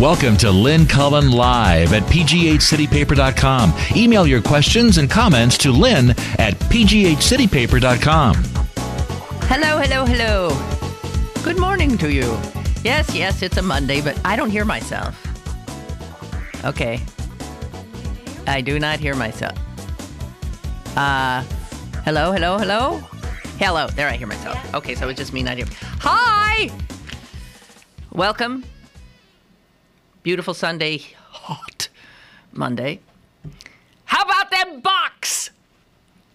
Welcome to Lynn Cullen Live at pghcitypaper.com. Email your questions and comments to Lynn at pghcitypaper.com. Hello, hello, hello. Good morning to you. Yes, it's a Monday, but I don't hear myself. Okay. I do not hear myself. Hello, hello, hello? Hello, there I hear myself. Okay, so it's just me not hearing. Hi! Welcome. Beautiful Sunday, hot Monday. How about them Bucks?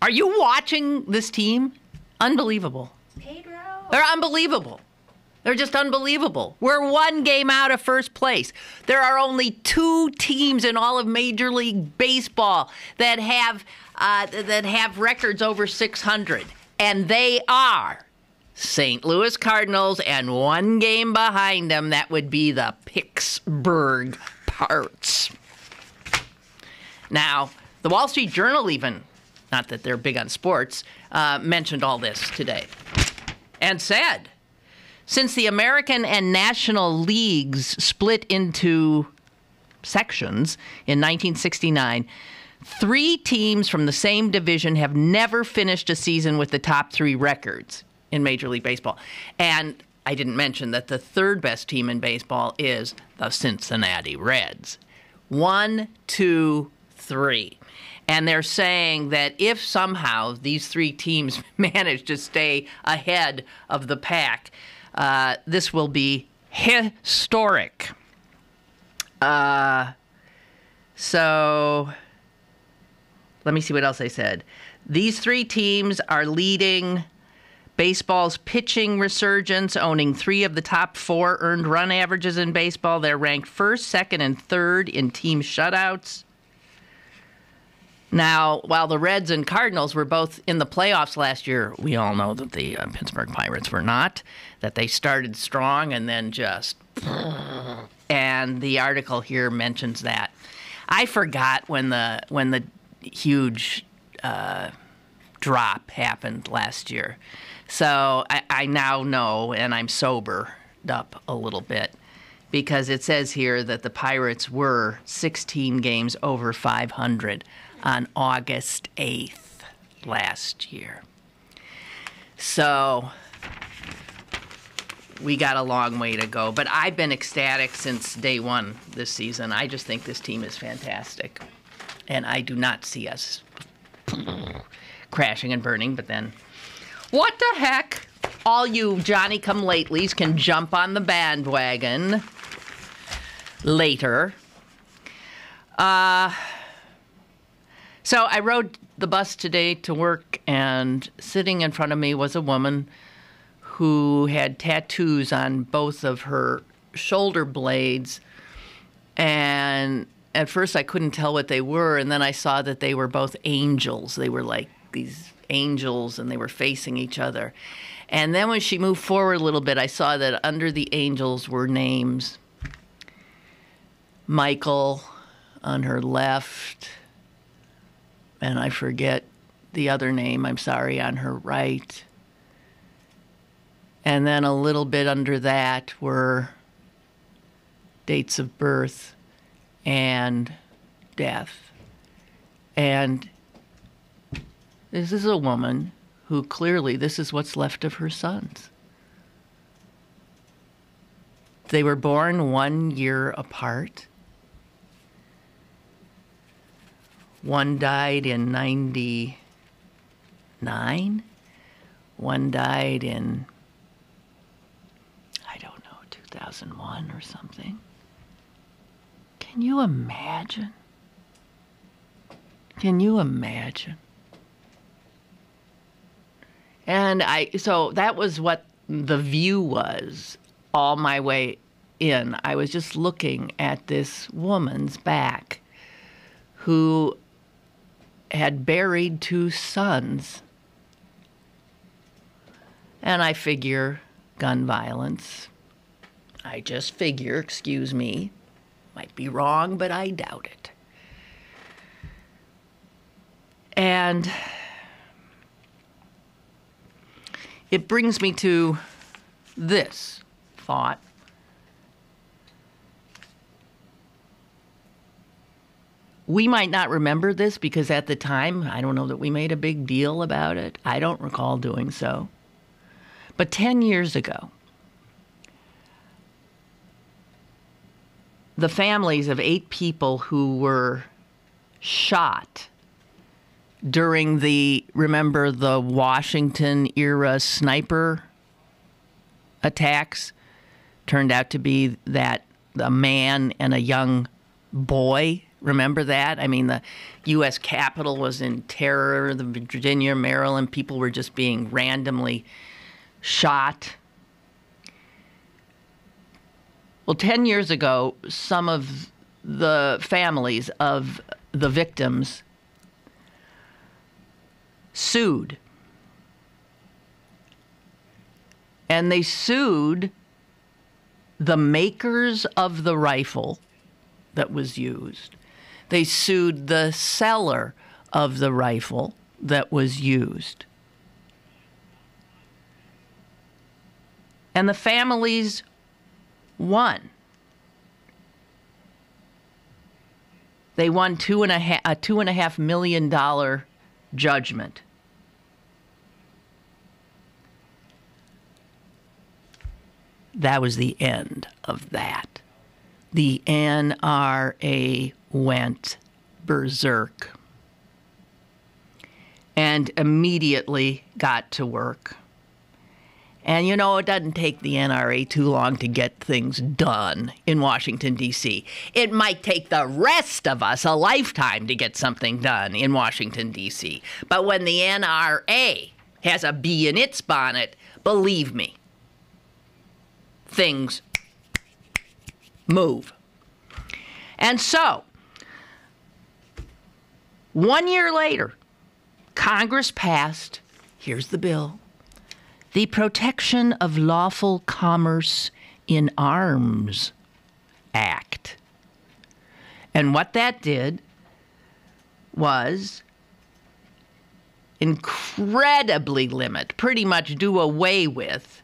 Are you watching this team? Unbelievable. Pedro. They're unbelievable. They're just unbelievable. We're one game out of first place. There are only 2 teams in all of Major League Baseball that have records over 600, and they are St. Louis Cardinals, and 1 game behind them, that would be the Pittsburgh Pirates. Now, the Wall Street Journal even, not that they're big on sports, mentioned all this today and said, since the American and National Leagues split into sections in 1969, 3 teams from the same division have never finished a season with the top 3 records in Major League Baseball. And I didn't mention that the 3rd best team in baseball is the Cincinnati Reds. 1, 2, 3. And they're saying that if somehow these 3 teams manage to stay ahead of the pack, this will be historic. So let me see what else they said. These 3 teams are leading baseball's pitching resurgence, owning 3 of the top 4 earned run averages in baseball. They're ranked 1st, 2nd, and 3rd in team shutouts. Now, while the Reds and Cardinals were both in the playoffs last year, we all know that the Pittsburgh Pirates were not, that they started strong and then just... And the article here mentions that. I forgot when the huge drop happened last year. So I now know, and I'm sobered up a little bit, because it says here that the Pirates were 16 games over 500 on August 8th last year. So we got a long way to go. But I've been ecstatic since day one this season. I just think this team is fantastic. And I do not see us crashing and burning, but then... What the heck? All you Johnny-come-latelys can jump on the bandwagon later. So I rode the bus today to work, and sitting in front of me was a woman who had tattoos on both of her shoulder blades. And at first I couldn't tell what they were, and then I saw that they were both angels. They were like these angels, and they were facing each other. And then when she moved forward a little bit, I saw that under the angels were names. Michael on her left, and I forget the other name, I'm sorry, on her right. And then a little bit under that were dates of birth and death. And this is a woman who clearly, this is what's left of her sons. They were born 1 year apart. One died in 99. One died in, I don't know, 2001 or something. Can you imagine? Can you imagine? And so that was what the view was all my way in. I was just looking at this woman's back who had buried 2 sons. And I figure gun violence. I just figure, excuse me, might be wrong, but I doubt it. And it brings me to this thought. we might not remember this because at the time, I don't know that we made a big deal about it. I don't recall doing so. But 10 years ago, the families of 8 people who were shot during remember the Washington-era sniper attacks? Turned out to be that a man and a young boy. Remember that? I mean, the U.S. Capitol was in terror. The Virginia, Maryland, people were just being randomly shot. Well, 10 years ago, some of the families of the victims sued. And they sued the makers of the rifle that was used. They sued the seller of the rifle that was used. And the families won. They won a $2.5 million judgment. That was the end of that. The NRA went berserk and immediately got to work. And, you know, it doesn't take the NRA too long to get things done in Washington, D.C. It might take the rest of us a lifetime to get something done in Washington, D.C. But when the NRA has a bee in its bonnet, believe me, things move. And so, 1 year later, Congress passed, here's the bill, the Protection of Lawful Commerce in Arms Act. And what that did was incredibly limit, pretty much do away with,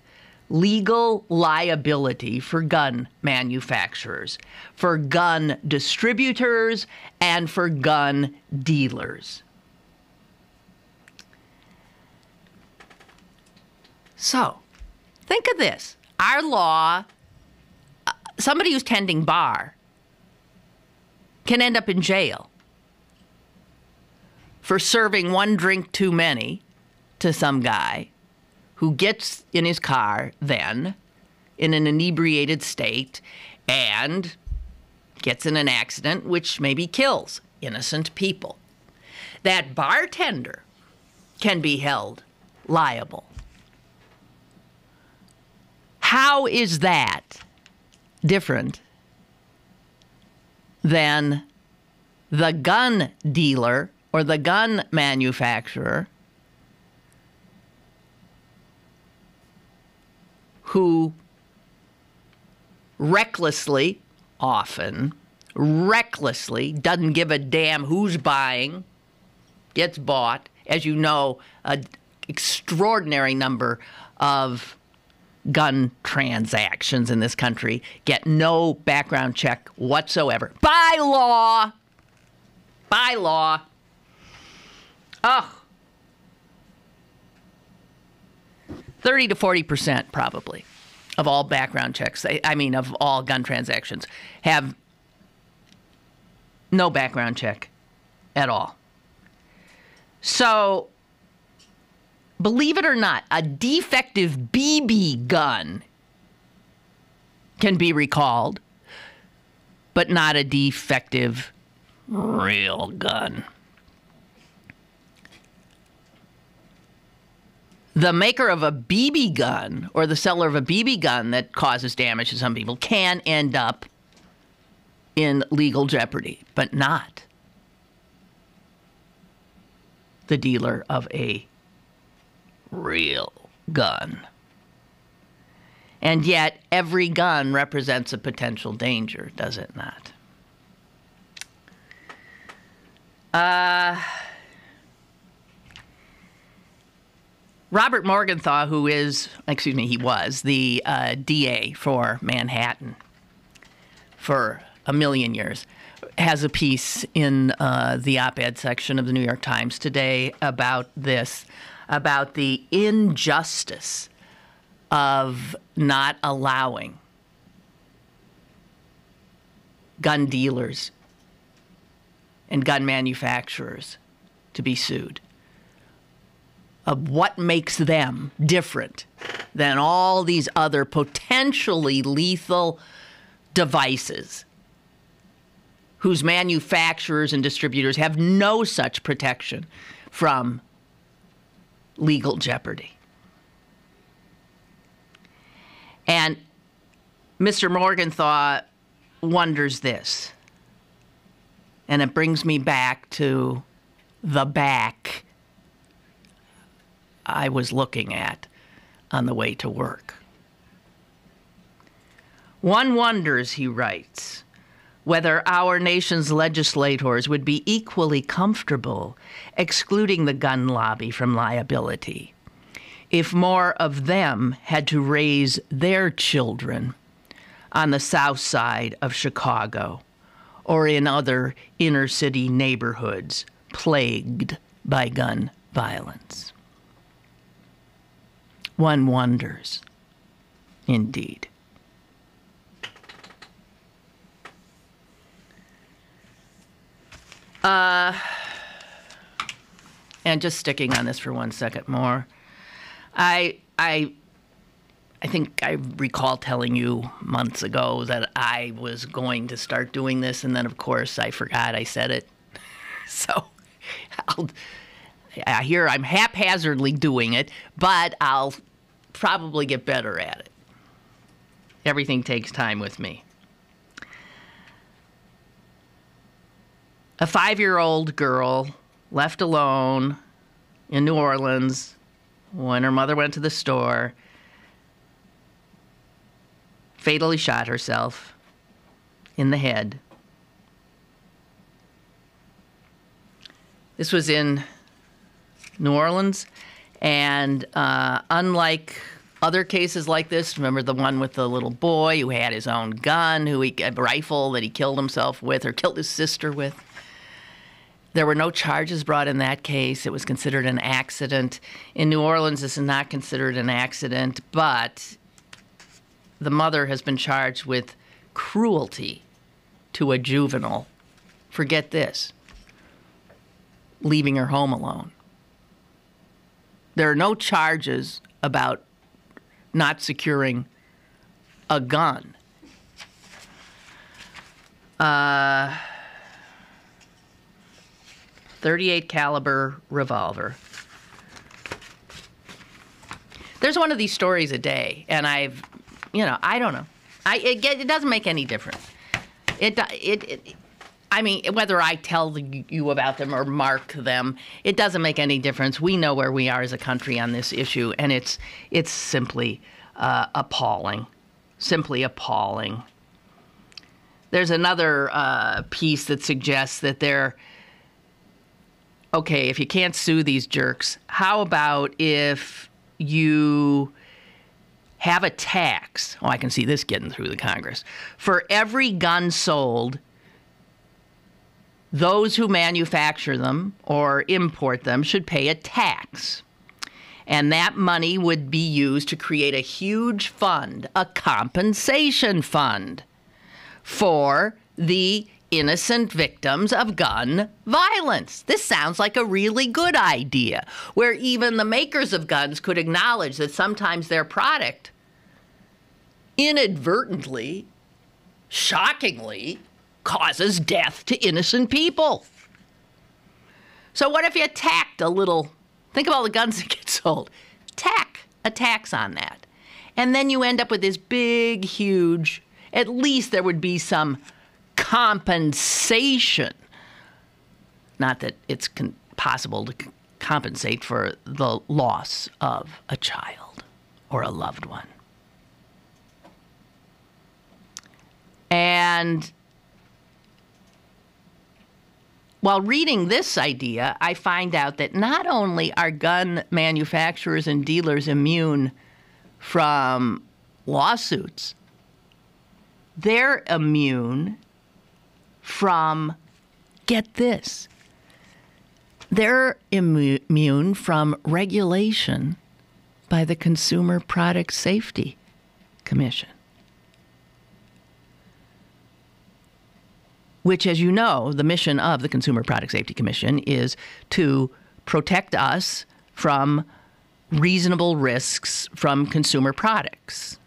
legal liability for gun manufacturers, for gun distributors, and for gun dealers. So, think of this. Our law, somebody who's tending bar can end up in jail for serving one drink too many to some guy who gets in his car then in an inebriated state and gets in an accident which maybe kills innocent people. That bartender can be held liable. How is that different than the gun dealer or the gun manufacturer who recklessly doesn't give a damn who's buying, gets bought? As you know, an extraordinary number of gun transactions in this country get no background check whatsoever. By law. By law. Oh. 30 to 40% probably of all background checks, of all gun transactions, have no background check at all. So, believe it or not, a defective BB gun can be recalled, but not a defective real gun. The maker of a BB gun or the seller of a BB gun that causes damage to some people can end up in legal jeopardy, but not the dealer of a real gun. And yet, every gun represents a potential danger, does it not? Robert Morgenthau, he was the DA for Manhattan for a million years. has a piece in the op-ed section of the New York Times today about this, about the injustice of not allowing gun dealers and gun manufacturers to be sued, of what makes them different than all these other potentially lethal devices whose manufacturers and distributors have no such protection from legal jeopardy. And Mr. Morgenthau wonders this, and it brings me back to the back I was looking at on the way to work. One wonders, he writes, whether our nation's legislators would be equally comfortable excluding the gun lobby from liability if more of them had to raise their children on the south side of Chicago or in other inner city neighborhoods plagued by gun violence. One wonders, indeed. And just sticking on this for 1 second more, I think I recall telling you months ago that I was going to start doing this, and then of course I forgot I said it. So I hear I'm haphazardly doing it, but I'll probably get better at it. Everything takes time with me. A 5-year-old girl left alone in New Orleans when her mother went to the store, fatally shot herself in the head. This was in New Orleans, and unlike other cases like this, remember the one with the little boy who had his own gun, a rifle that he killed himself with or killed his sister with? There were no charges brought in that case. It was considered an accident. In New Orleans, this is not considered an accident, but the mother has been charged with cruelty to a juvenile. Forget this. Leaving her home alone. There are no charges about not securing a gun. .38 caliber revolver. There's one of these stories a day, and I don't know. It doesn't make any difference. I mean, whether I tell you about them or mark them, it doesn't make any difference. We know where we are as a country on this issue, and it's simply appalling. Simply appalling. There's another piece that suggests that okay, if you can't sue these jerks, how about if you have a tax? Oh, I can see this getting through the Congress. For every gun sold, those who manufacture them or import them should pay a tax. And that money would be used to create a huge fund, a compensation fund for the innocent victims of gun violence. This sounds like a really good idea, where even the makers of guns could acknowledge that sometimes their product inadvertently, shockingly, causes death to innocent people. So what if you tacked a little, think of all the guns that get sold, tack a tax on that. And then you end up with this big, huge, at least there would be some compensation. Not that it's possible to compensate for the loss of a child or a loved one. And while reading this idea, I find out that not only are gun manufacturers and dealers immune from lawsuits, they're immune from, get this, they're immune from regulation by the Consumer Product Safety Commission, which, as you know, the mission of the Consumer Product Safety Commission is to protect us from reasonable risks from consumer products.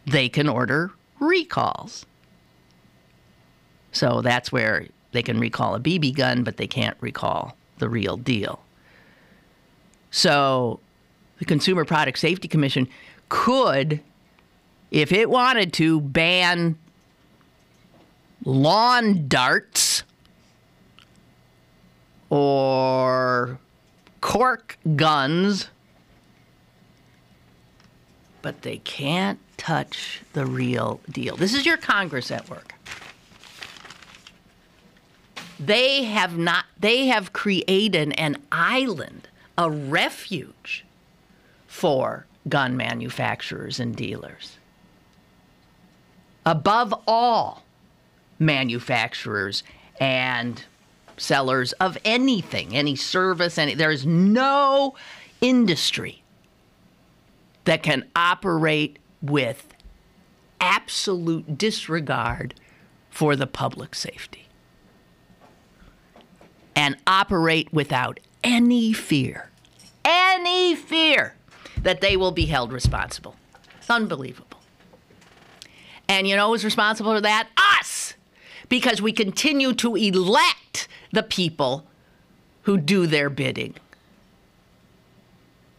They can order recalls. So that's where they can recall a BB gun, but they can't recall the real deal. So the Consumer Product Safety Commission could, if it wanted to, ban lawn darts or cork guns, but they can't touch the real deal. This is your Congress at work. They have created an island, a refuge for gun manufacturers and dealers. Above all, manufacturers and sellers of anything, any service, there is no industry that can operate with absolute disregard for the public safety and operate without any fear that they will be held responsible. It's unbelievable. And you know who's responsible for that? Us! Because we continue to elect the people who do their bidding.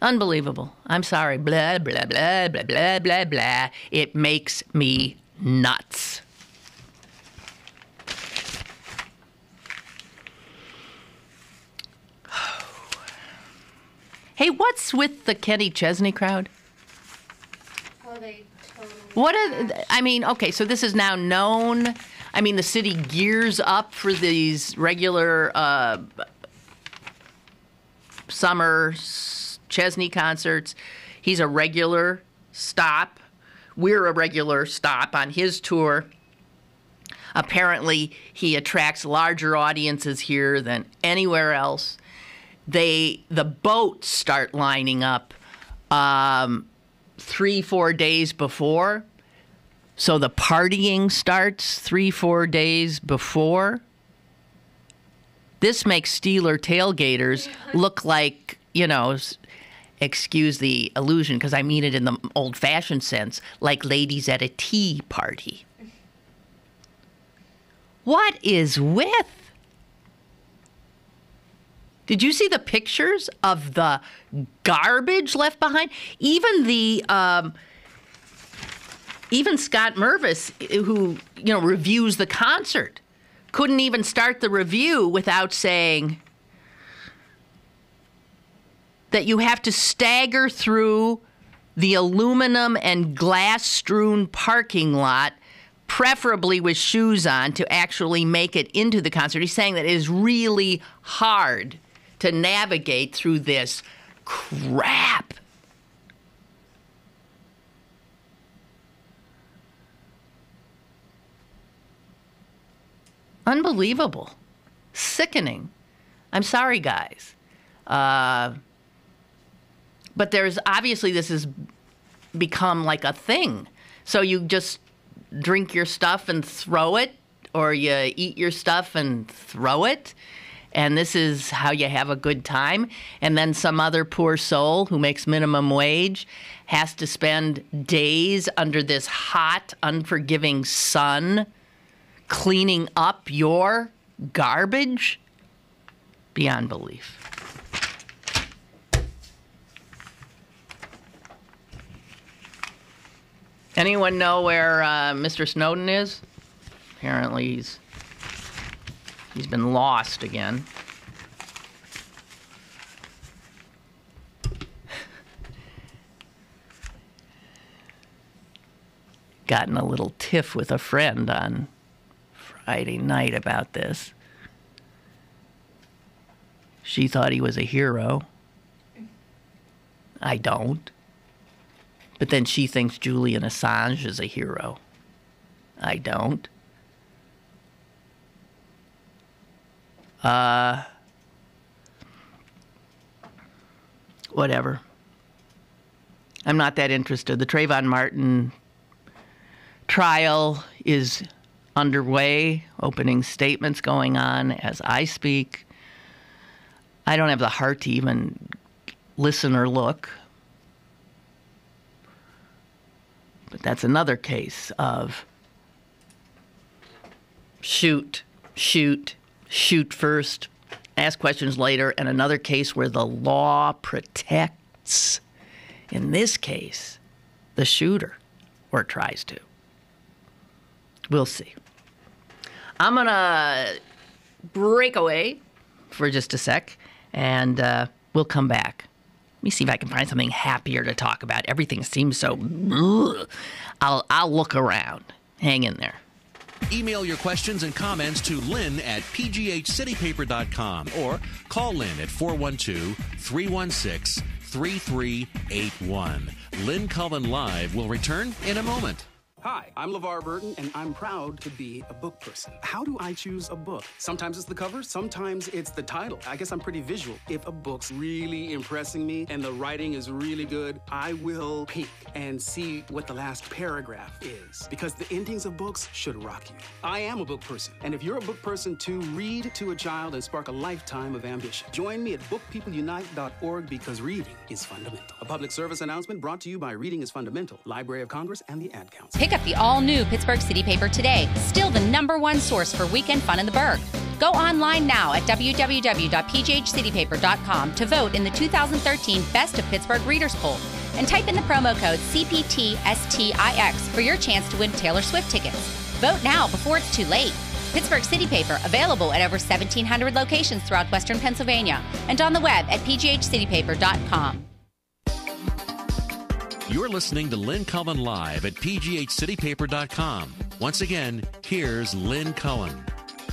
Unbelievable. I'm sorry. Blah, blah, blah, blah, blah, blah, blah. It makes me nuts. Hey, what's with the Kenny Chesney crowd? Oh, they totally... Okay, so this is now known. I mean, the city gears up for these regular summer Chesney concerts. He's a regular stop. We're a regular stop on his tour. Apparently, he attracts larger audiences here than anywhere else. The boats start lining up 3-4 days before. So the partying starts 3-4 days before. This makes Steeler tailgaters look like, excuse the illusion because I mean it in the old-fashioned sense, like ladies at a tea party. What is with? Did you see the pictures of the garbage left behind? Even Scott Mervis, who reviews the concert, couldn't even start the review without saying that you have to stagger through the aluminum and glass-strewn parking lot, preferably with shoes on, to actually make it into the concert. He's saying that it is really hard to navigate through this crap. Unbelievable. Sickening. I'm sorry, guys. But there's obviously this has become like a thing. So you just drink your stuff and throw it, or you eat your stuff and throw it. And this is how you have a good time. And then some other poor soul who makes minimum wage has to spend days under this hot, unforgiving sun cleaning up your garbage? Beyond belief. Anyone know where Mr. Snowden is? Apparently he's been lost again. Gotten a little tiff with a friend on Friday night about this. She thought he was a hero. I don't. But then she thinks Julian Assange is a hero. I don't. Whatever. I'm not that interested. The Trayvon Martin trial is underway, opening statements going on as I speak. I don't have the heart to even listen or look. But that's another case of shoot first, ask questions later, and another case where the law protects, in this case, the shooter, or tries to. We'll see. I'm going to break away for just a sec, and we'll come back. Let me see if I can find something happier to talk about. Everything seems so... I'll look around. Hang in there. Email your questions and comments to Lynn at pghcitypaper.com or call Lynn at 412-316-3381. Lynn Cullen Live will return in a moment. Hi, I'm LeVar Burton, and I'm proud to be a book person. How do I choose a book? Sometimes it's the cover, sometimes it's the title. I guess I'm pretty visual. If a book's really impressing me and the writing is really good, I will peek and see what the last paragraph is, because the endings of books should rock you. I am a book person, and if you're a book person too, read to a child and spark a lifetime of ambition. Join me at bookpeopleunite.org, because reading is fundamental. A public service announcement brought to you by Reading is Fundamental, Library of Congress, and the Ad Council. Pick up the all-new Pittsburgh City Paper today. Still the #1 source for weekend fun in the Burgh. Go online now at www.pghcitypaper.com to vote in the 2013 Best of Pittsburgh Readers Poll and type in the promo code CPTSTIX for your chance to win Taylor Swift tickets. Vote now before it's too late. Pittsburgh City Paper, available at over 1,700 locations throughout Western Pennsylvania and on the web at pghcitypaper.com. You're listening to Lynn Cullen Live at pghcitypaper.com. Once again, here's Lynn Cullen.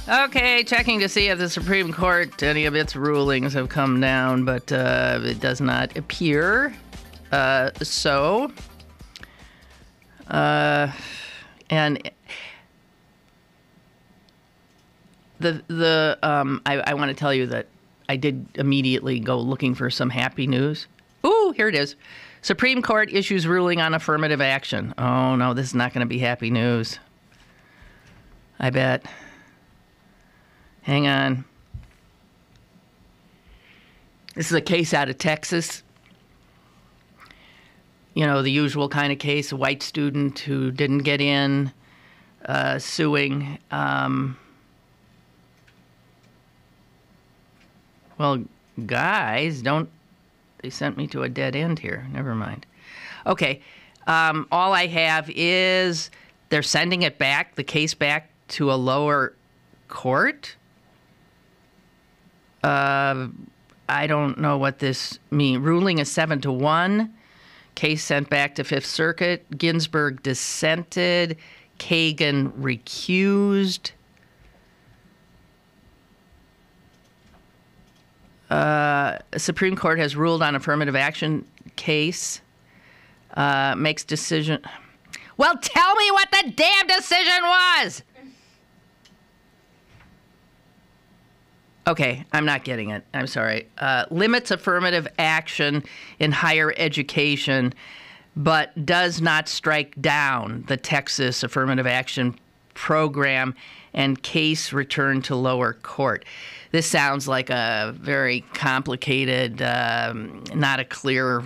Okay, checking to see if the Supreme Court, any of its rulings have come down, but it does not appear so. And I want to tell you that I did immediately go looking for some happy news. Ooh, here it is. Supreme Court issues ruling on affirmative action. Oh, no, this is not going to be happy news. I bet. Hang on. This is a case out of Texas. You know, the usual kind of case, a white student who didn't get in, suing. Well, guys, don't... They sent me to a dead end here. Never mind. Okay. All I have is they're sending it back, the case back to a lower court. I don't know what this means. Ruling is 7-1. Case sent back to Fifth Circuit. Ginsburg dissented. Kagan recused. Supreme Court has ruled on affirmative action case. Makes decision. Well, tell me what the damn decision was. Okay, I'm not getting it. I'm sorry. Limits affirmative action in higher education, but does not strike down the Texas affirmative action program, and case returned to lower court. This sounds like a very complicated, not a clear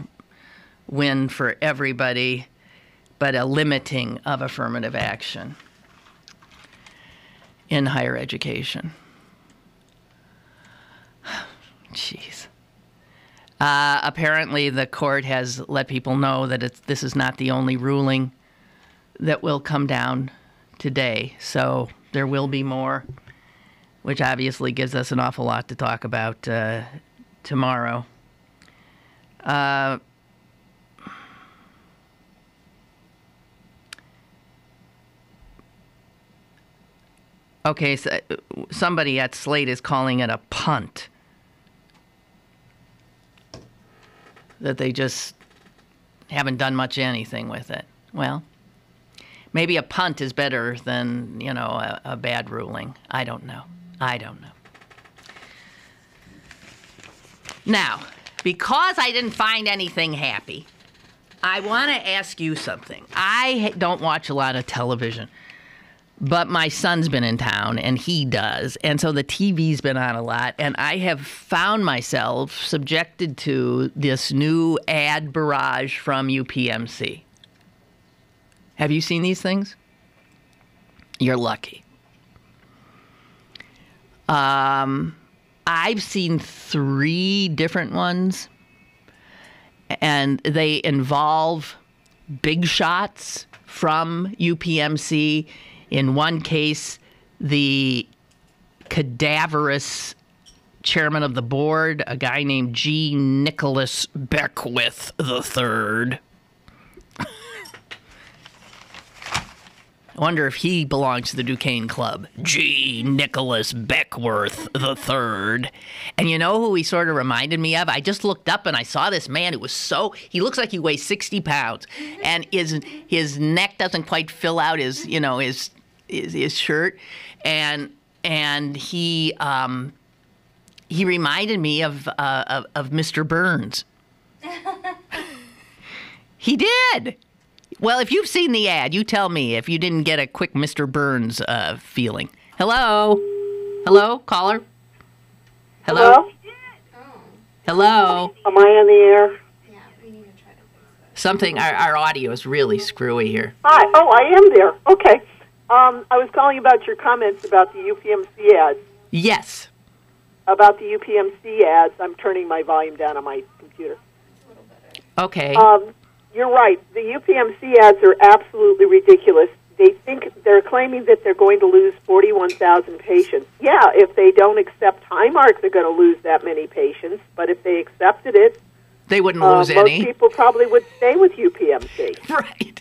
win for everybody, but a limiting of affirmative action in higher education. Jeez. Apparently, the court has let people know that this is not the only ruling that will come down today. So there will be more, which obviously gives us an awful lot to talk about tomorrow. Okay, so somebody at Slate is calling it a punt. That they just haven't done much anything with it. Well, Maybe a punt is better than, a bad ruling. I don't know. Now, because I didn't find anything happy, I want to ask you something. I don't watch a lot of television, but my son's been in town, and he does. And so the TV's been on a lot, and I have found myself subjected to this new ad barrage from UPMC. Have you seen these things? You're lucky. I've seen 3 different ones, and they involve big shots from UPMC. In one case, the cadaverous chairman of the board, a guy named G. Nicholas Beckwith III. I wonder if he belongs to the Duquesne Club. G. Nicholas Beckworth III. And you know who he sort of reminded me of? I just looked up and I saw this man. It was he looks like he weighs 60 pounds. And his neck doesn't quite fill out his shirt. And he reminded me of Mr. Burns. He did. Well, if you've seen the ad, you tell me if you didn't get a quick Mr. Burns feeling. Hello? Hello, caller? Hello? Hello? Am I on the air? Yeah, we need to try to fix that. Something, our audio is really screwy here. Hi. Oh, I am there. Okay. I was calling about your comments about the UPMC ads. Yes. About the UPMC ads. I'm turning my volume down on my computer. Okay. You're right. The UPMC ads are absolutely ridiculous. They're claiming that they're going to lose 41,000 patients. Yeah, if they don't accept Highmark, they're going to lose that many patients. But if they accepted it, they wouldn't lose any. Most people probably would stay with UPMC. Right.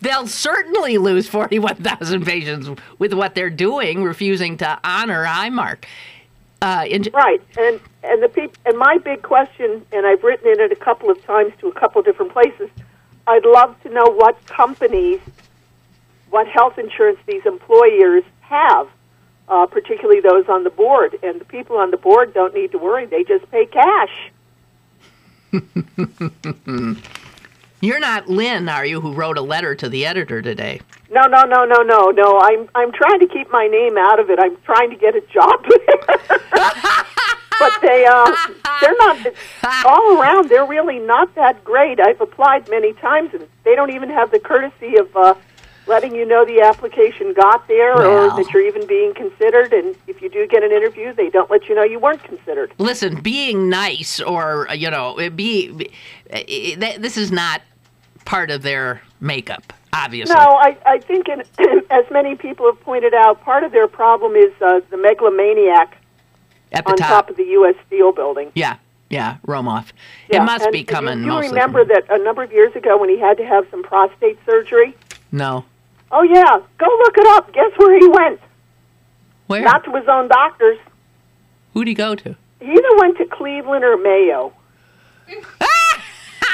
They'll certainly lose 41,000 patients with what they're doing, refusing to honor Highmark. Right, and my big question, and I've written in it a couple of times to a couple of different places, I'd love to know what companies, what health insurance these employers have, particularly those on the board. And the people on the board don't need to worry; they just pay cash. You're not Lynn, are you, who wrote a letter to the editor today? No. I'm trying to keep my name out of it. I'm trying to get a job there. But they're not, all around, they're really not that great. I've applied many times, and they don't even have the courtesy of letting you know the application got there or that you're even being considered. And if you do get an interview, they don't let you know you weren't considered. Listen, being nice or, this is not part of their makeup, obviously. No, I think, as many people have pointed out, part of their problem is the megalomaniac at the on top of the U.S. Steel building. Yeah, Romoff. Yeah, it must be coming mostly. Do you remember that a number of years ago when he had to have some prostate surgery? No. Oh, yeah. Go look it up. Guess where he went? Where? Not to his own doctors. Who'd he go to? He either went to Cleveland or Mayo.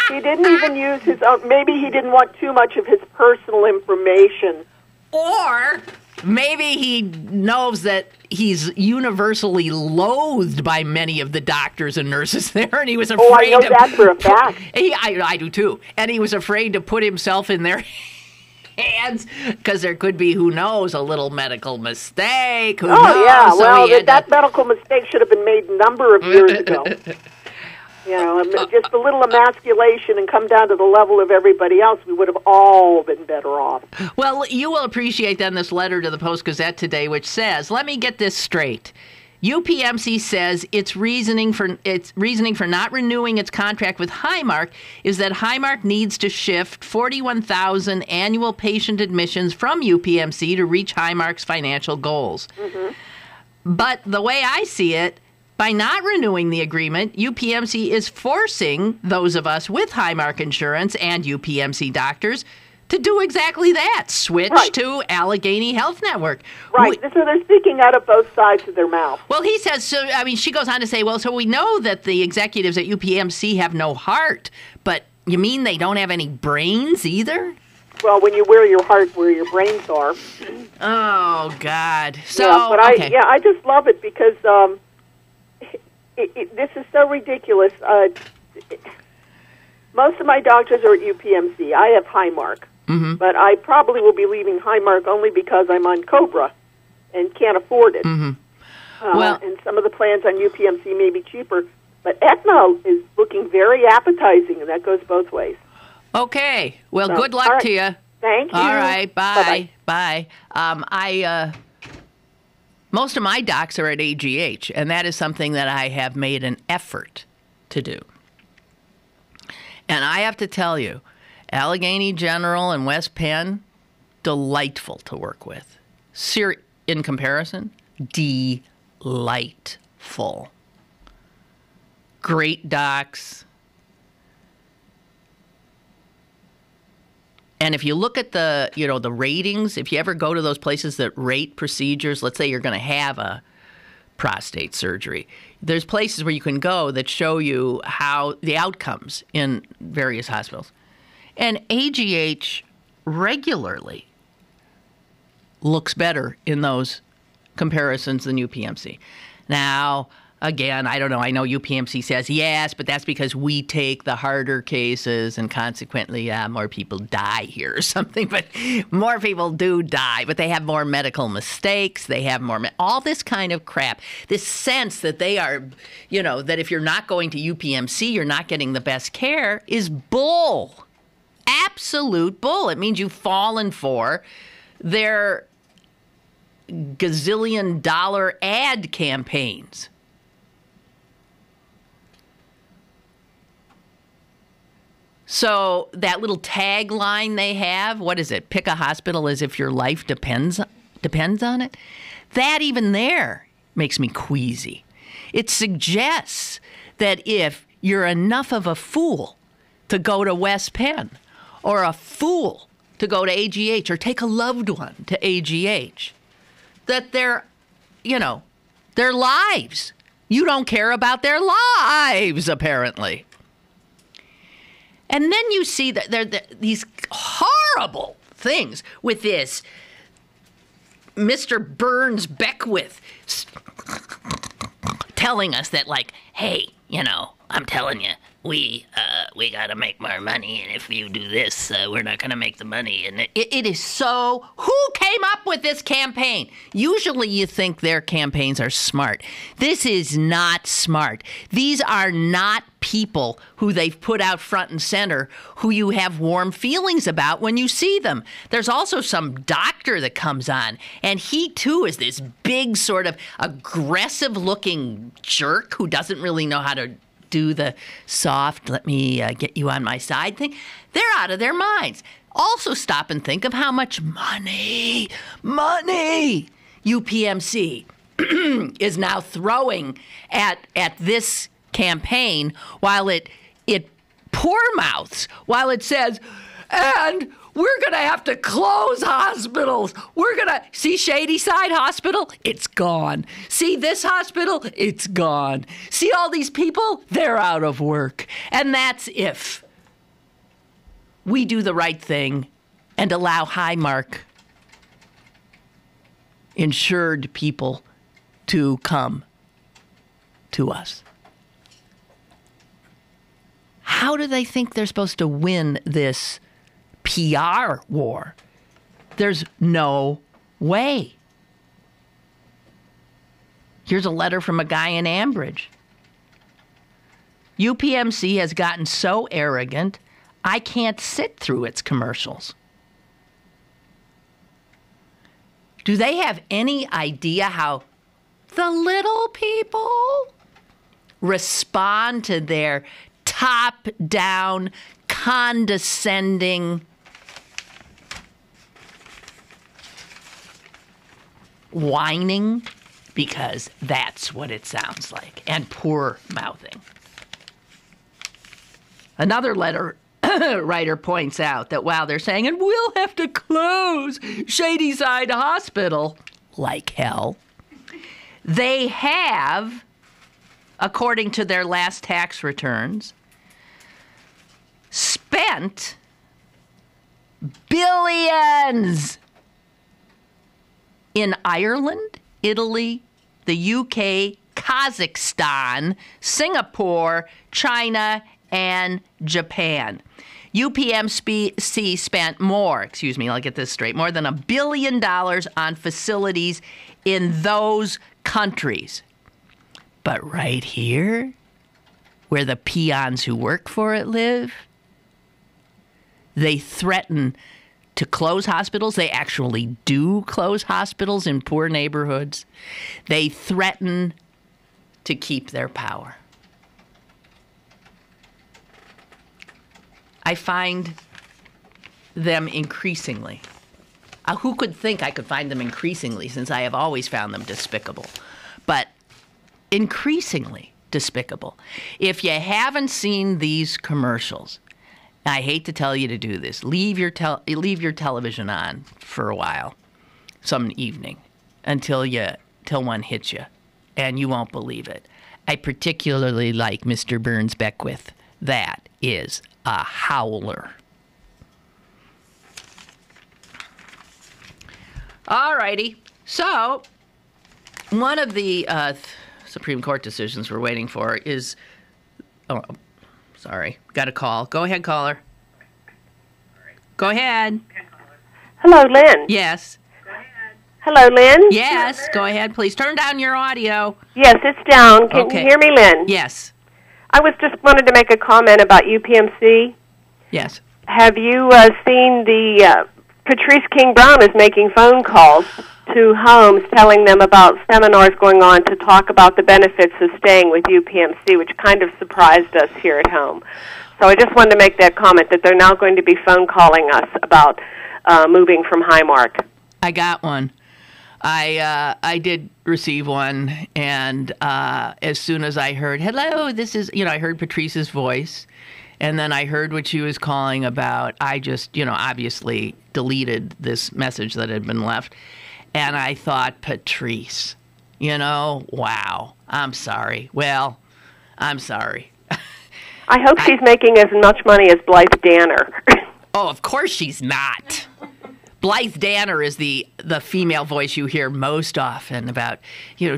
He didn't even use his own. Maybe he didn't want too much of his personal information. Or maybe he knows that he's universally loathed by many of the doctors and nurses there, and he was afraid. Oh, I know that for a fact. I do too. And he was afraid to put himself in their hands because there could be, who knows, a little medical mistake. Who knows? Yeah. So well, that medical mistake should have been made a number of years ago. Just a little emasculation and come down to the level of everybody else, we would have all been better off. Well, you will appreciate then this letter to the Post-Gazette today, which says, let me get this straight. UPMC says its reasoning for not renewing its contract with Highmark is that Highmark needs to shift 41,000 annual patient admissions from UPMC to reach Highmark's financial goals. Mm-hmm. But the way I see it, by not renewing the agreement, UPMC is forcing those of us with Highmark insurance and UPMC doctors to do exactly that, switch to Allegheny Health Network. Right, so they're speaking out of both sides of their mouth. Well, he says, she goes on to say, so we know that the executives at UPMC have no heart, but you mean they don't have any brains either? well, when you wear your heart where your brains are. Oh, God. So, yeah, but okay. I just love it because this is so ridiculous. Most of my doctors are at UPMC. I have Highmark, but I probably will be leaving Highmark only because I'm on Cobra and can't afford it. Well, and some of the plans on UPMC may be cheaper, but Aetna is looking very appetizing, and that goes both ways. Okay. Well, So, good luck all right. to you. Thank you. All right. Bye-bye. Bye. Most of my docs are at AGH, and that is something that I have made an effort to do. And I have to tell you, Allegheny General and West Penn, delightful to work with. In comparison, delightful. Great docs. And if you look at the ratings, if you ever go to those places that rate procedures, let's say you're going to have a prostate surgery, there's places where you can go that show you how the outcomes in various hospitals. And AGH regularly looks better in those comparisons than UPMC. Now, again, I don't know. I know UPMC says yes, but that's because we take the harder cases and consequently more people die here or something. But more people do die, but they have more medical mistakes. They have more, all this kind of crap. This sense that they are, that if you're not going to UPMC, you're not getting the best care is bull. Absolute bull. It means you've fallen for their gazillion dollar ad campaigns. So that little tagline they have, what is it? Pick a hospital as if your life depends on it. That even there makes me queasy. It suggests that if you're enough of a fool to go to West Penn or a fool to go to AGH or take a loved one to AGH, that their lives, you don't care about their lives, apparently. And then you see that there these horrible things with this Mr. Burns Beckwith telling us that, like, hey, I'm telling you, we got to make more money, and if you do this, we're not going to make the money. And it is so... Who came up with this campaign? Usually you think their campaigns are smart. This is not smart. These are not people who they've put out front and center who you have warm feelings about when you see them. There's also some doctor that comes on, and he, too, is this big sort of aggressive-looking jerk who doesn't really know how to do the soft, let me get you on my side thing. They're out of their minds. Also stop and think of how much money UPMC is now throwing at this campaign while it poor mouths, while it says, and we're going to have to close hospitals. We're going to see Shady Side Hospital. It's gone. See this hospital. It's gone. See all these people. They're out of work. And that's if we do the right thing and allow Highmark insured people to come to us. How do they think they're supposed to win this PR war? There's no way. Here's a letter from a guy in Ambridge. UPMC has gotten so arrogant, I can't sit through its commercials. Do they have any idea how the little people respond to their top-down, condescending whining? Because that's what it sounds like. And poor mouthing. Another letter writer points out that while they're saying, and we'll have to close Shady Side Hospital, like hell, they have, according to their last tax returns, spent billions in Ireland, Italy, the UK, Kazakhstan, Singapore, China, and Japan. UPMC spent more than $1 billion on facilities in those countries. But right here, where the peons who work for it live, they threaten to close hospitals. They actually do close hospitals in poor neighborhoods. They threaten to keep their power. I find them increasingly. Who could think I could find them increasingly, since I have always found them despicable? But increasingly despicable. If you haven't seen these commercials, I hate to tell you to do this. Leave your television on for a while, some evening, until one hits you, and you won't believe it. I particularly like Mr. Burns Beckwith. That is a howler. All righty. So, one of the Supreme Court decisions we're waiting for is... Oh, sorry. Got a call. Go ahead, caller. Go ahead. Hello, Lynn. Yes. Hello, Lynn. Yes. Go ahead, please. Turn down your audio. Yes, it's down. Can Okay. you hear me, Lynn? Yes. I was just wanted to make a comment about UPMC. Yes. Have you seen the Patrice King Brown is making phone calls to homes telling them about seminars going on to talk about the benefits of staying with UPMC, which kind of surprised us here at home. So I just wanted to make that comment that they're now going to be phone calling us about moving from Highmark. I got one. I did receive one, and as soon as I heard, hello, this is, I heard Patrice's voice, and then I heard what she was calling about. I just, obviously deleted this message that had been left, and I thought, Patrice, wow, I'm sorry. Well, I'm sorry. I hope she's making as much money as Blythe Danner. Oh, of course she's not. Blythe Danner is the female voice you hear most often about,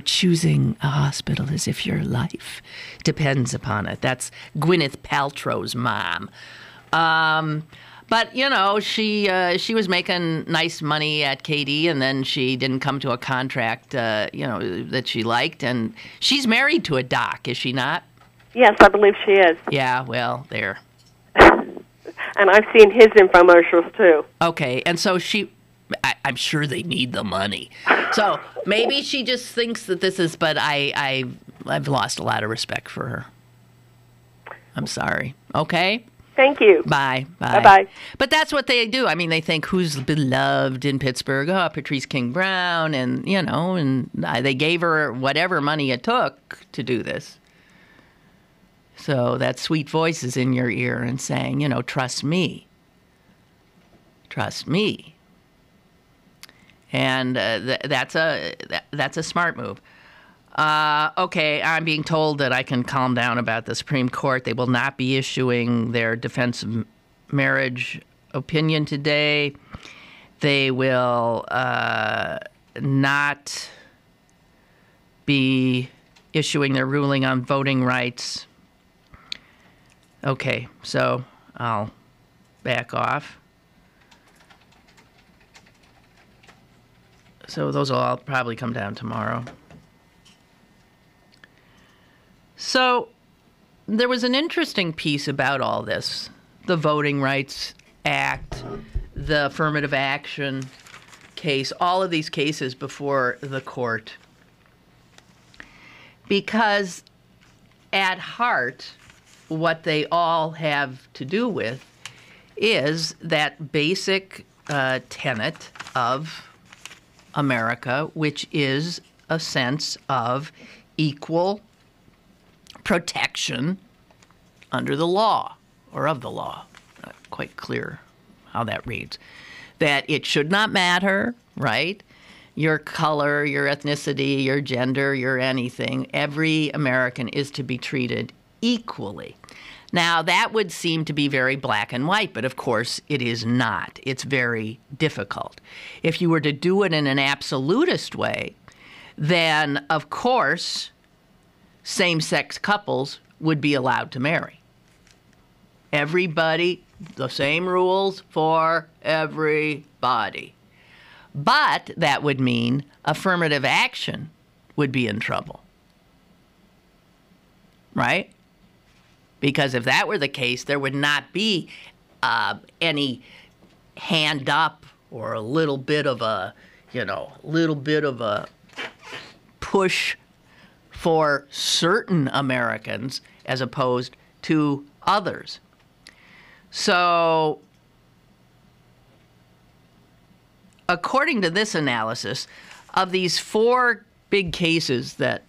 choosing a hospital as if your life depends upon it. That's Gwyneth Paltrow's mom. But, she was making nice money at KD, and then she didn't come to a contract, that she liked. And she's married to a doc, is she not? Yes, I believe she is. Yeah, well, there. And I've seen his infomercials, too. Okay, and so I'm sure they need the money. So maybe she just thinks that this is, but I've lost a lot of respect for her. I'm sorry. Okay? Thank you. Bye. Bye-bye. But that's what they do. I mean, they think, who's beloved in Pittsburgh? Oh, Patrice King Brown, and, and they gave her whatever money it took to do this. So that sweet voice is in your ear and saying, trust me. Trust me. And that's a smart move. Okay, I'm being told that I can calm down about the Supreme Court. They will not be issuing their defense of marriage opinion today. They will not be issuing their ruling on voting rights. Okay, so I'll back off. So those will all probably come down tomorrow. So there was an interesting piece about all this. The Voting Rights Act, the affirmative action case, all of these cases before the court. Because at heart, what they all have to do with is that basic tenet of America, which is a sense of equal protection under the law, or of the law. Not quite clear how that reads. That it should not matter, right? Your color, your ethnicity, your gender, your anything. Every American is to be treated equally. Now, that would seem to be very black and white, but of course it is not. It's very difficult. If you were to do it in an absolutist way, then, of course, same-sex couples would be allowed to marry. Everybody, the same rules for everybody. But that would mean affirmative action would be in trouble. Right? Because if that were the case, there would not be any hand up or a little bit of a push for certain Americans as opposed to others. So, according to this analysis, of these 4 big cases that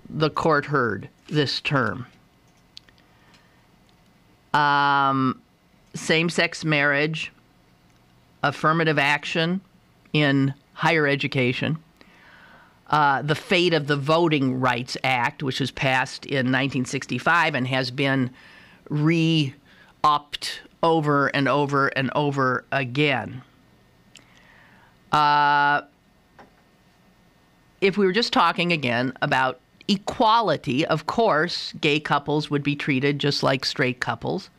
the court heard this term, same-sex marriage, affirmative action in higher education, the fate of the Voting Rights Act, which was passed in 1965 and has been re-upped over and over and over again. If we were just talking again about equality, of course, gay couples would be treated just like straight couples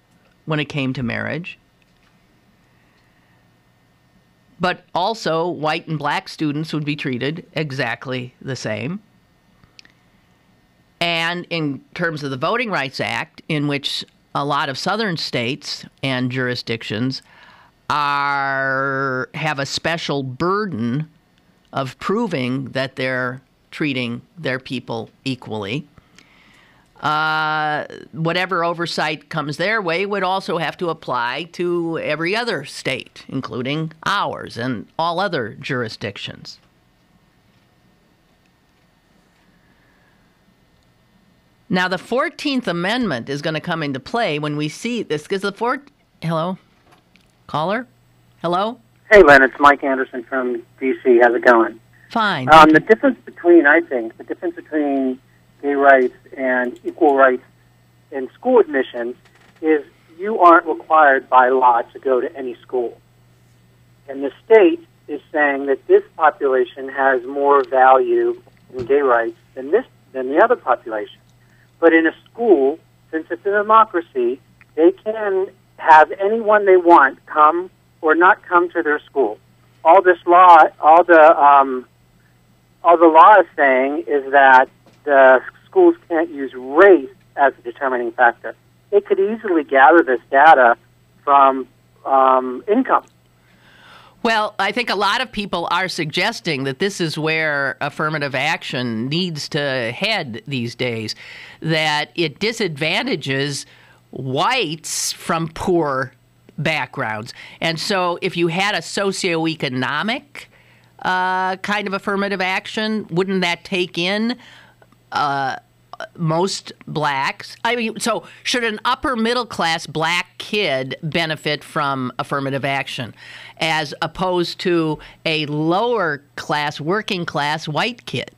when it came to marriage. But also, white and black students would be treated exactly the same. And in terms of the Voting Rights Act, in which a lot of southern states and jurisdictions have a special burden of proving that they're treating their people equally, whatever oversight comes their way would also have to apply to every other state, including ours and all other jurisdictions. Now, the 14th Amendment is going to come into play when we see this, because Hello? Caller? Hello? Hey, Lynn, it's Mike Anderson from D.C. How's it going? Fine. The difference between gay rights and equal rights in school admissions is you aren't required by law to go to any school. And the state is saying that this population has more value in gay rights than the other population. But in a school, since it's a democracy, they can have anyone they want come or not come to their school. All the law is saying is that the schools can't use race as a determining factor. They could easily gather this data from income. Well, I think a lot of people are suggesting that this is where affirmative action needs to head these days, that it disadvantages whites from poor backgrounds. And so if you had a socioeconomic kind of affirmative action, wouldn't that take in most blacks? I mean, so should an upper middle class black kid benefit from affirmative action as opposed to a lower class, working class white kid?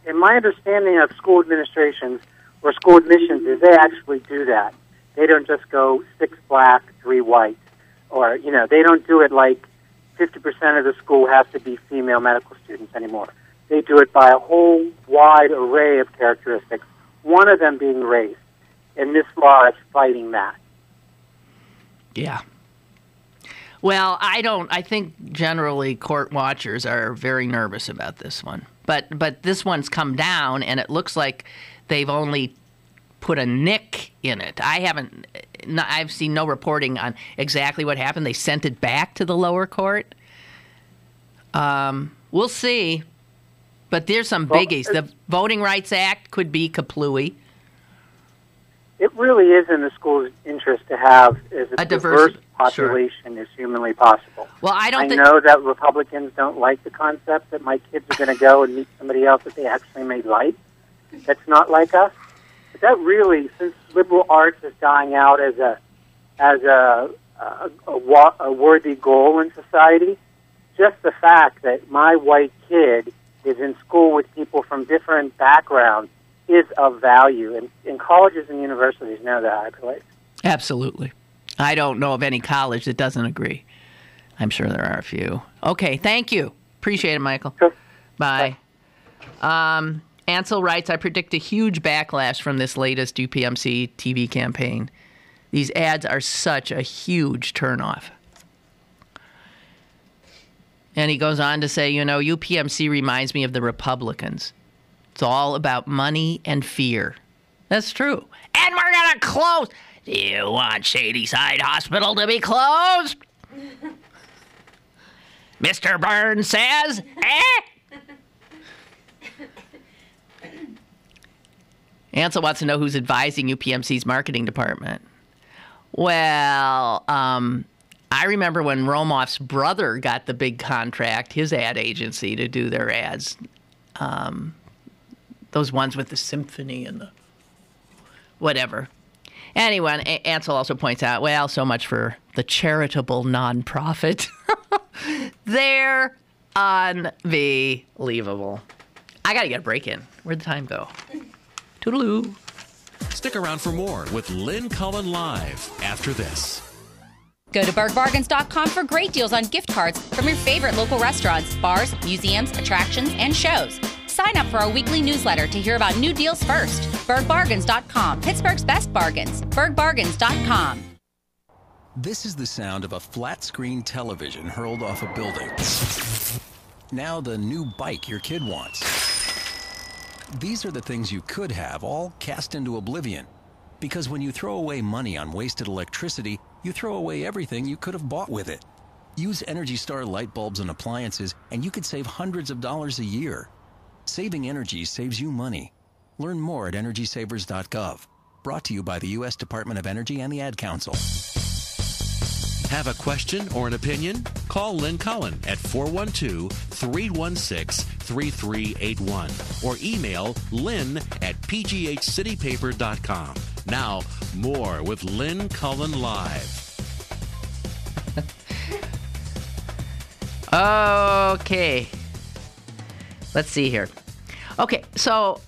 In my understanding of school administrations or school admissions is they actually do that. They don't just go 6 black, 3 white, or, they don't do it like 50% of the school has to be female medical students anymore. They do it by a whole wide array of characteristics, one of them being race. And this law is fighting that. Yeah. Well, I think generally court watchers are very nervous about this one. But this one's come down, and it looks like they've only put a nick in it. I've seen no reporting on exactly what happened. They sent it back to the lower court. We'll see. But there's some biggies. The Voting Rights Act could be kaplooey. It really is in the school's interest to have as a diverse population as humanly possible. Well, I know that Republicans don't like the concept that my kids are going to go and meet somebody else that they actually may like. That's not like us. But that really, since liberal arts is dying out as a worthy goal in society, just the fact that my white kid is in school with people from different backgrounds is of value, and colleges and universities know that, I believe. Absolutely. I don't know of any college that doesn't agree. I'm sure there are a few. Okay, thank you. Appreciate it, Michael. Sure. Bye. Ansel writes, I predict a huge backlash from this latest UPMC TV campaign. These ads are such a huge turnoff. And he goes on to say, UPMC reminds me of the Republicans. It's all about money and fear. That's true. And we're going to close. Do you want Shadyside Hospital to be closed? Mr. Burns says, Ansel wants to know who's advising UPMC's marketing department. Well, I remember when Romoff's brother got the big contract, his ad agency, to do their ads. Those ones with the symphony and the whatever. Anyway, Ansel also points out, well, so much for the charitable nonprofit. They're unbelievable. I got to get a break in. Where'd the time go? Toodaloo. Stick around for more with Lynn Cullen Live after this. Go to bergbargains.com for great deals on gift cards from your favorite local restaurants, bars, museums, attractions, and shows. Sign up for our weekly newsletter to hear about new deals first. bergbargains.com, Pittsburgh's best bargains. bergbargains.com. This is the sound of a flat-screen television hurled off a building. Now the new bike your kid wants. These are the things you could have, all cast into oblivion. Because when you throw away money on wasted electricity, you throw away everything you could have bought with it. Use Energy Star light bulbs and appliances, and you could save hundreds of dollars a year. Saving energy saves you money. Learn more at EnergySavers.gov. Brought to you by the U.S. Department of Energy and the Ad Council. Have a question or an opinion? Call Lynn Cullen at 412-316-3381 or email lynn@pghcitypaper.com. Now, more with Lynn Cullen Live. Okay. Let's see here. Okay, so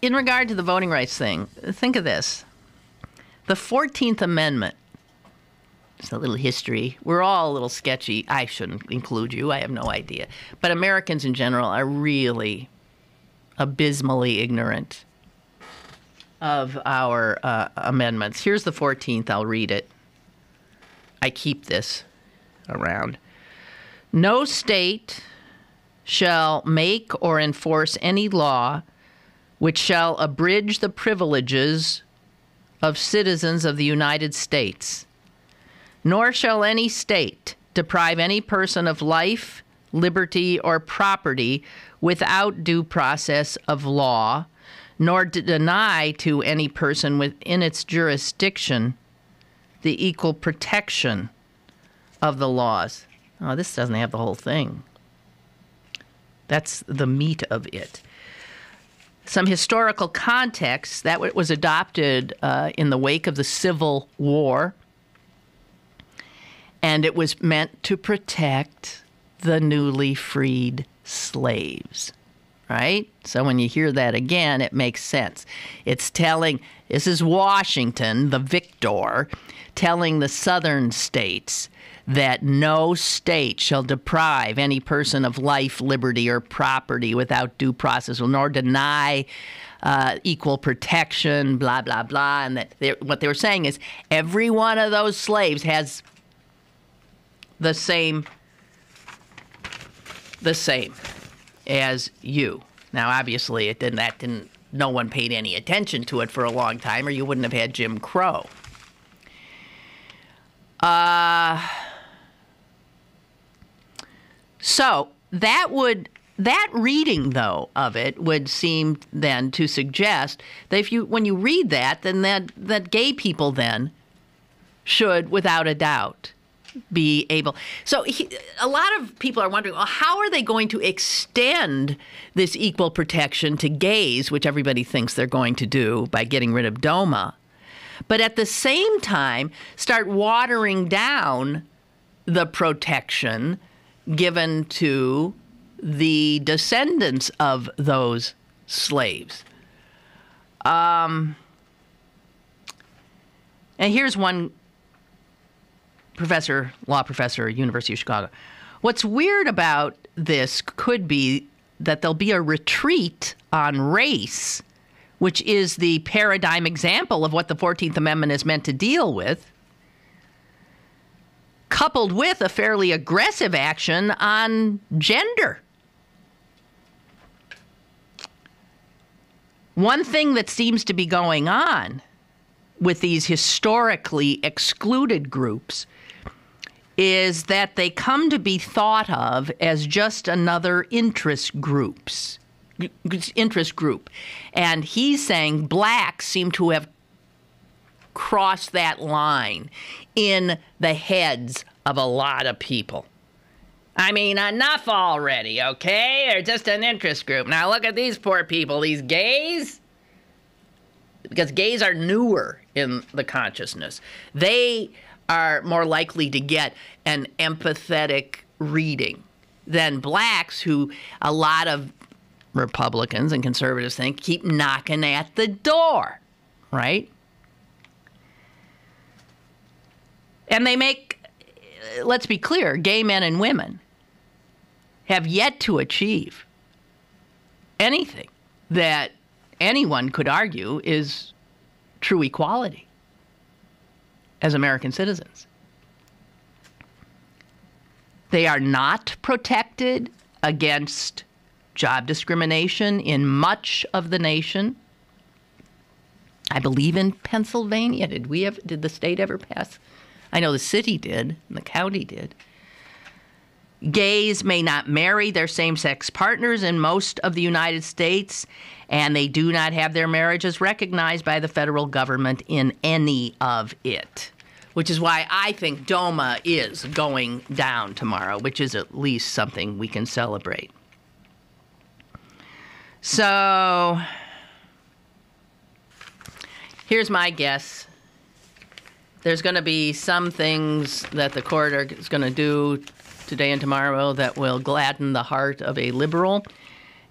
in regard to the voting rights thing, think of this. The 14th Amendment. Just a little history. We're all a little sketchy. I shouldn't include you. I have no idea. But Americans in general are really abysmally ignorant of our amendments. Here's the 14th. I'll read it. I keep this around. No state shall make or enforce any law which shall abridge the privileges of citizens of the United States. Nor shall any state deprive any person of life, liberty, or property without due process of law, nor deny to any person within its jurisdiction the equal protection of the laws. Oh, this doesn't have the whole thing. That's the meat of it. Some historical context that was adopted in the wake of the Civil War. And it was meant to protect the newly freed slaves, right? So when you hear that again, it makes sense. It's telling, this is Washington, the victor, telling the southern states that no state shall deprive any person of life, liberty, or property without due process, nor deny equal protection, blah, blah, blah. And that what they were saying is every one of those slaves has the same as you. Now, obviously, no one paid any attention to it for a long time, or you wouldn't have had Jim Crow. So that reading, though, of it would seem then to suggest that when you read that, then that gay people then should, without a doubt, be able. So a lot of people are wondering, well, how are they going to extend this equal protection to gays, which everybody thinks they're going to do by getting rid of DOMA, but at the same time start watering down the protection given to the descendants of those slaves. And here's one law professor, University of Chicago. What's weird about this could be that there'll be a retreat on race, which is the paradigm example of what the 14th Amendment is meant to deal with, coupled with a fairly aggressive action on gender. One thing that seems to be going on with these historically excluded groups is that they come to be thought of as just another interest group. And he's saying blacks seem to have crossed that line in the heads of a lot of people. I mean, enough already, okay? They're just an interest group. Now look at these poor people, these gays. Because gays are newer in the consciousness. They are more likely to get an empathetic reading than blacks, who a lot of Republicans and conservatives think keep knocking at the door, right? And they make, let's be clear, gay men and women have yet to achieve anything that anyone could argue is true equality as American citizens. They are not protected against job discrimination in much of the nation. I believe in Pennsylvania. Did the state ever pass? I know the city did, and the county did. Gays may not marry their same-sex partners in most of the United States, and they do not have their marriages recognized by the federal government in any of it, which is why I think DOMA is going down tomorrow, which is at least something we can celebrate. So here's my guess. There's going to be some things that the court is going to do today and tomorrow that will gladden the heart of a liberal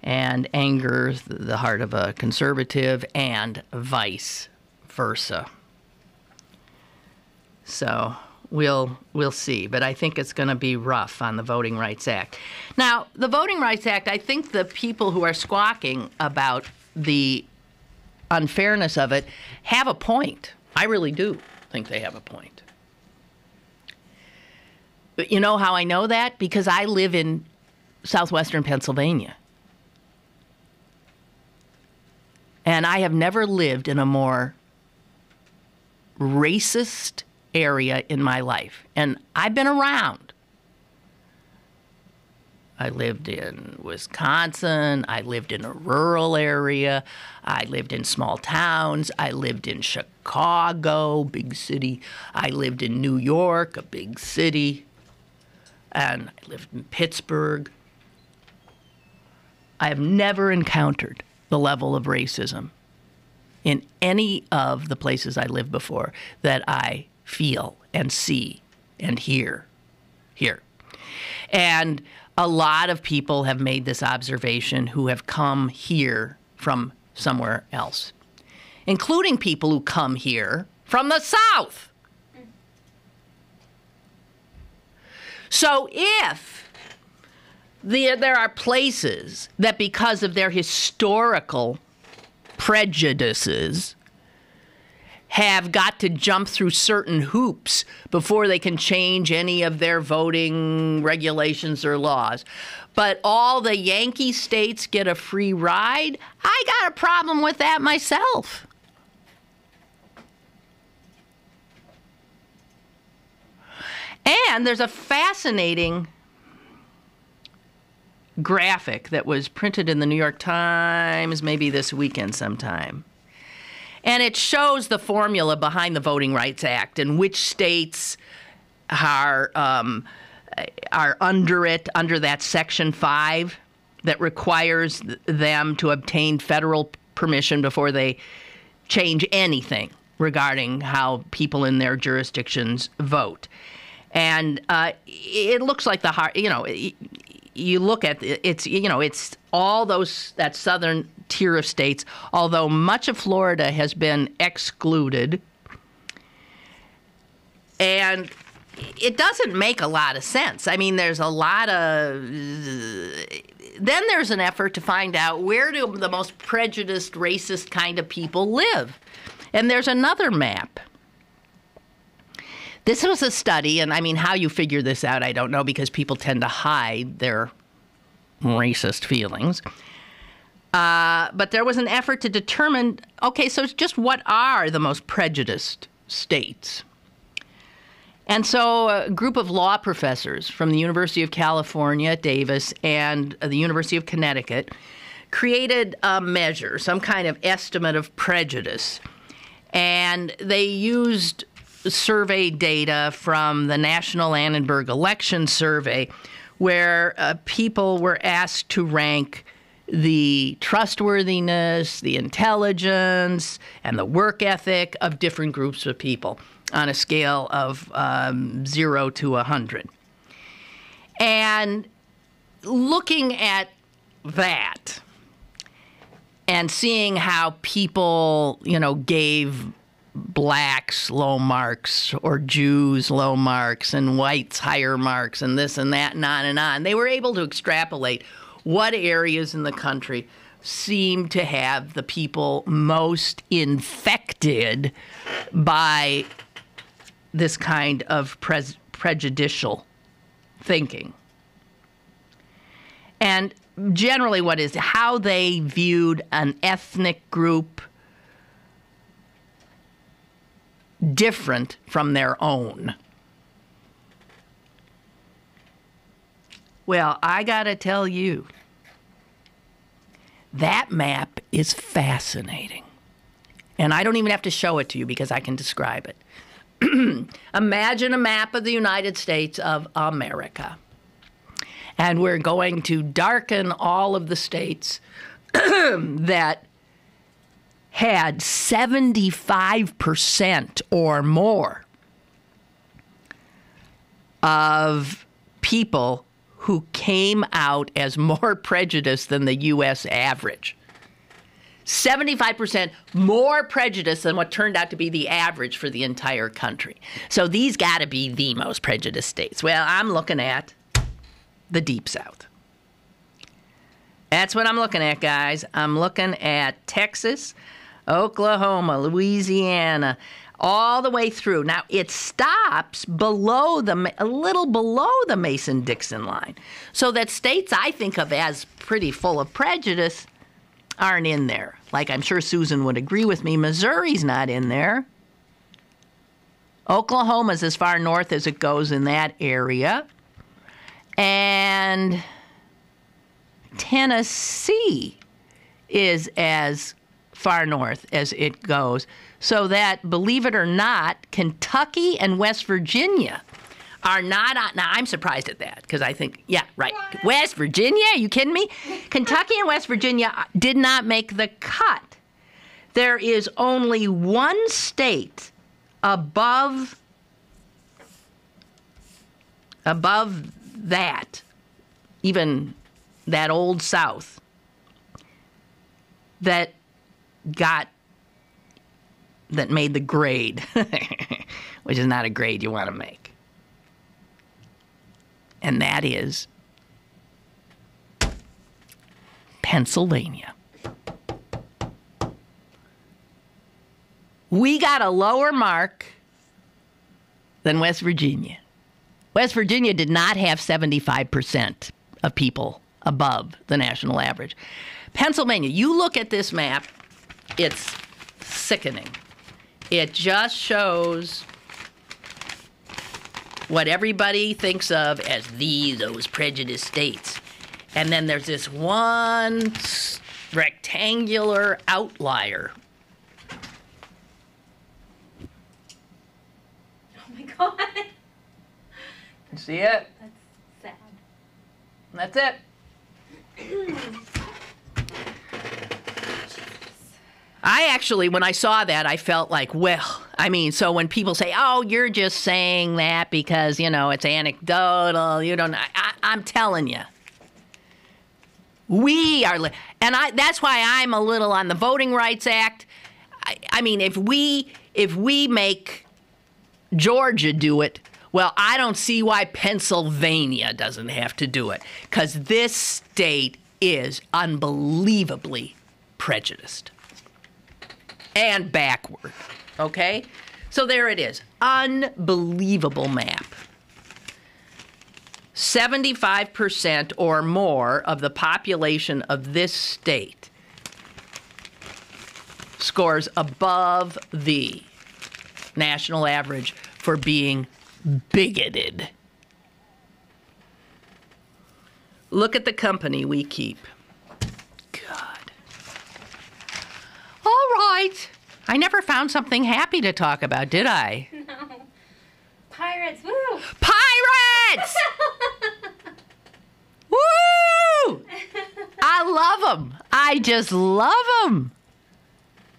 and anger the heart of a conservative, and vice versa. So we'll see, but I think it's going to be rough on the Voting Rights Act. Now, the Voting Rights Act, I think the people who are squawking about the unfairness of it have a point. I really do think they have a point. But you know how I know that? Because I live in southwestern Pennsylvania. And I have never lived in a more racist area in my life. And I've been around. I lived in Wisconsin. I lived in a rural area. I lived in small towns. I lived in Chicago, big city. I lived in New York, a big city. And I lived in Pittsburgh. I have never encountered the level of racism in any of the places I lived before that I feel and see and hear here. And a lot of people have made this observation who have come here from somewhere else, including people who come here from the South. So if there are places that, because of their historical prejudices, have got to jump through certain hoops before they can change any of their voting regulations or laws, but all the Yankee states get a free ride, I got a problem with that myself. And there's a fascinating graphic that was printed in the New York Times maybe this weekend sometime. And it shows the formula behind the Voting Rights Act and which states are under it, under that Section 5 that requires them to obtain federal permission before they change anything regarding how people in their jurisdictions vote. And it looks like you look at it's it's all that southern tier of states, although much of Florida has been excluded. And it doesn't make a lot of sense. I mean, there's a lot of... Then there's an effort to find out where do the most prejudiced, racist kind of people live. And there's another map. This was a study, and I mean, how you figure this out, I don't know, because people tend to hide their racist feelings. But there was an effort to determine, okay, so just what are the most prejudiced states? And so a group of law professors from the University of California at Davis and the University of Connecticut created a measure, some kind of estimate of prejudice. And they used survey data from the National Annenberg Election Survey, where people were asked to rank the trustworthiness, the intelligence, and the work ethic of different groups of people on a scale of 0 to 100. And looking at that and seeing how people, gave blacks low marks or Jews low marks and whites higher marks and this and that and on and on, they were able to extrapolate what areas in the country seem to have the people most infected by this kind of prejudicial thinking. And generally how they viewed an ethnic group different from their own. Well, I gotta tell you, that map is fascinating. And I don't even have to show it to you because I can describe it. Imagine a map of the United States of America. And we're going to darken all of the states that had 75% or more of people who came out as more prejudiced than the U.S. average. 75% more prejudice than what turned out to be the average for the entire country. So these got to be the most prejudiced states. Well, I'm looking at the Deep South. That's what I'm looking at, guys. I'm looking at Texas, Oklahoma, Louisiana, all the way through. Now, it stops a little below the Mason-Dixon line, so that states I think of as pretty full of prejudice aren't in there. Like I'm sure Susan would agree with me, Missouri's not in there. Oklahoma's as far north as it goes in that area. And Tennessee is as far north as it goes. So that, believe it or not, Kentucky and West Virginia are not on. Now, I'm surprised at that because I think, yeah, right. What? West Virginia? Are you kidding me? Kentucky and West Virginia did not make the cut. There is only one state above that, even that old South, that made the grade, which is not a grade you want to make. And that is Pennsylvania. We got a lower mark than West Virginia. West Virginia did not have 75% of people above the national average. Pennsylvania, you look at this map, it's sickening. It just shows what everybody thinks of as those prejudiced states. And then there's this one rectangular outlier. Oh my God. You see it? That's sad. That's it. I actually, when I saw that, I felt like, well, I mean, so when people say, oh, you're just saying that because, it's anecdotal, you don't know. I'm telling you, We are, and that's why I'm a little on the Voting Rights Act. I mean, if we make Georgia do it, well, I don't see why Pennsylvania doesn't have to do it, because this state is unbelievably prejudiced and backward, okay? So there it is. Unbelievable map. 75% or more of the population of this state scores above the national average for being bigoted. Look at the company we keep. God. All right. I never found something happy to talk about, did I? No. Pirates, woo! Pirates! Woo! I love them. I just love them.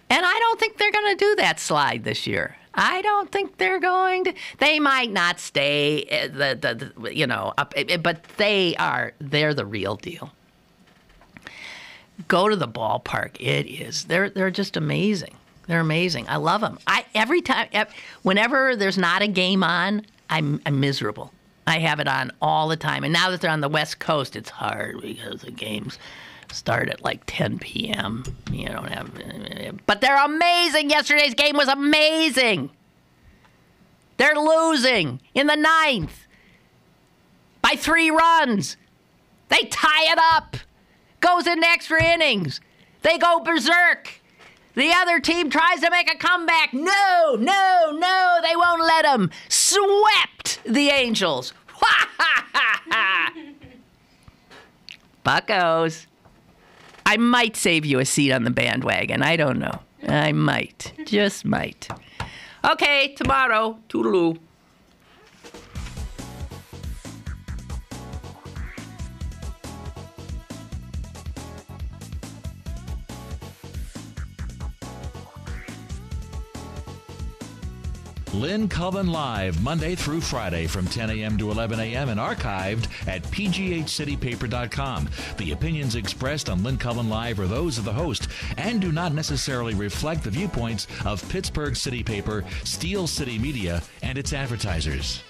And I don't think they're going to do that slide this year. I don't think they're going to. They might not stay, but they're the real deal. Go to the ballpark. It is. They're just amazing. They're amazing. I love them. Whenever there's not a game on, I'm miserable. I have it on all the time. And now that they're on the West Coast, it's hard because the games start at like 10 p.m. You don't have, but they're amazing. Yesterday's game was amazing. They're losing in the 9th by 3 runs. They tie it up. Goes into extra innings. They go berserk. The other team tries to make a comeback. No, they won't let them. Swept the Angels. Buccos. I might save you a seat on the bandwagon. I don't know. I might. Just might. Okay, tomorrow. Toodaloo. Lynn Cullen Live, Monday through Friday from 10 a.m. to 11 a.m. and archived at pghcitypaper.com. The opinions expressed on Lynn Cullen Live are those of the host and do not necessarily reflect the viewpoints of Pittsburgh City Paper, Steel City Media, and its advertisers.